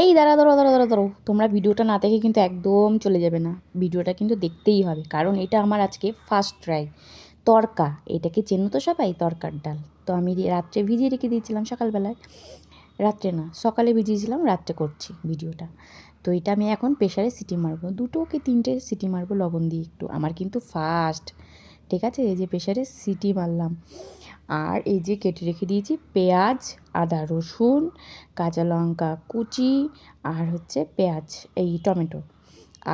এই দাঁড়াও, তোমরা ভিডিওটা না দেখে কিন্তু একদম চলে যাবে না। ভিডিওটা কিন্তু দেখতেই হবে, কারণ এটা আমার আজকে ফার্স্ট ট্রাই। তরকা, এটাকে চেনো তো সবাই, তরকার ডাল। তো আমি রাত্রে ভিজিয়ে রেখে দিয়েছিলাম, সকালবেলায়, রাত্রে না সকালে ভিজিয়েছিলাম, রাত্রে করছি ভিডিওটা। তো এটা আমি এখন প্রেশারে সিটি মারবো, 2 কি 3টে সিটি মারবো লবণ দিয়ে একটু। আমার কিন্তু ফার্স্ট, ঠিক আছে? এই যে প্রেশারে সিটি মারলাম। আর এই যে কেটে রেখে দিয়েছি পেঁয়াজ, আদা রসুন, কাঁচা লঙ্কা কুচি, আর হচ্ছে পেঁয়াজ, এই টমেটো।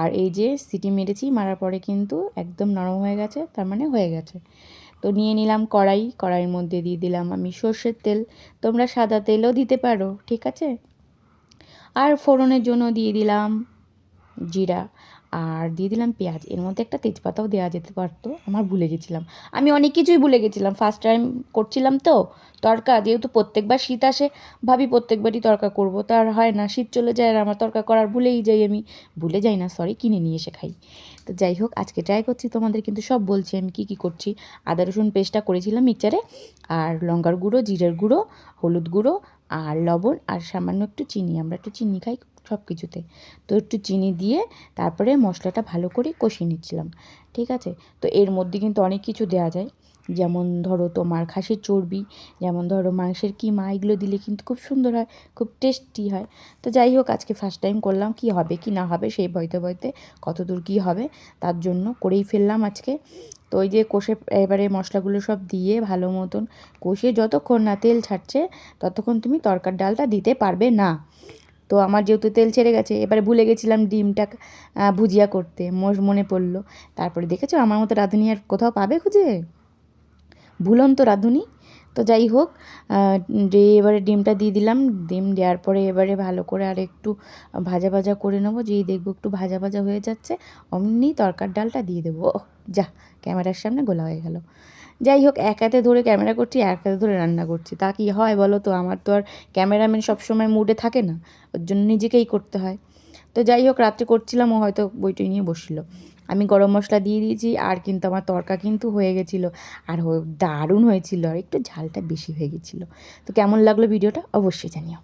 আর এই যে সিটি মেরেছি, মারার পরে কিন্তু একদম নরম হয়ে গেছে, তার মানে হয়ে গেছে। তো নিয়ে নিলাম কড়াইয়ের মধ্যে দিয়ে দিলাম আমি সর্ষের তেল। তোমরা সাদা তেলও দিতে পারো, ঠিক আছে? আর ফোড়নের জন্য দিয়ে দিলাম জিরা, আর দিয়ে দিলাম পেঁয়াজ। এর মধ্যে একটা তেজপাতাও দেওয়া যেতে পারতো, আমার ভুলে গেছিলাম। আমি অনেক কিছুই ভুলে গেছিলাম, ফার্স্ট টাইম করছিলাম তো তরকা। যেহেতু প্রত্যেকবার শীত আসে, ভাবি প্রত্যেকবারই তরকা করব, তার হয় না, শীত চলে যায় আর আমার তরকা করার ভুলেই যাই। আমি ভুলে যাই না, সরি, কিনে নিয়ে এসে খাই। তো যাই হোক, আজকে ট্রাই করছি, তোমাদের কিন্তু সব বলছি আমি কী কী করছি। আদা রসুন পেস্টটা করেছিলাম মিক্সচারে, আর লঙ্কার গুঁড়ো, জিরের গুঁড়ো, হলুদ গুঁড়ো, আর লবণ, আর সামান্য একটু চিনি, আমরা একটু চিনি খাই সব কিছুতে। তো একটু চিনি দিয়ে তারপরে মশলাটা ভালো করে কষিয়ে নিচ্ছিলাম, ঠিক আছে? তো এর মধ্যে কিন্তু অনেক কিছু দেওয়া যায়, যেমন ধরো তোমার খাসির চর্বি, যেমন ধরো মাংসের কিমা, এগুলো দিলে কিন্তু খুব সুন্দর হয়, খুব টেস্টি হয়। তো যাই হোক, আজকে ফার্স্ট টাইম করলাম, কি হবে কি না হবে সেই ভয়তে ভয়তে, কতদূর কী হবে তার জন্য করেই ফেললাম আজকে। তো ওই যে কষে এবারে মশলাগুলো সব দিয়ে ভালো মতন কষিয়ে যতক্ষণ না তেল ছাড়ছে ততক্ষণ তুমি তরকার ডালটা দিতে পারবে না। তো আমার যেহেতু তেল ছেড়ে গেছে, এবারে ভুলে গেছিলাম ডিমটা ভুজিয়া করতে, মনে পড়লো। তারপরে দেখেছো আমার মতো রাঁধুনি আর কোথাও পাবে খুঁজে? ভুলন্ত রাঁধুনি। তো যাই হোক, এবারে ডিমটা দিয়ে দিলাম। ডিম দেওয়ার পরে এবারে ভালো করে আর একটু ভাজা ভাজা করে নেবো। যেই দেখবো একটু ভাজা ভাজা হয়ে যাচ্ছে, অমনি তরকার ডালটা দিয়ে দেবো। যা, ক্যামেরার সামনে গোলা হয়ে গেল। যাই হোক, এক হাতে ধরে ক্যামেরা করছি, এক হাতে ধরে রান্না করছি, তা কি হয় বলো তো? আমার তো আর ক্যামেরাম্যান সবসময় মুডে থাকে না, ওর জন্য নিজেকেই করতে হয়। তো যাই হোক, রাত্রে করছিলাম, ও হয়তো বইটই নিয়ে বসছিল। আমি গরম মশলা দিয়ে দিয়েছি, আর কিন্তু আমার তরকা কিন্তু হয়ে গেছিলো। আর দারুণ হয়েছিল, আর একটু ঝালটা বেশি হয়ে গেছিলো। তো কেমন লাগলো ভিডিওটা অবশ্যই জানিও।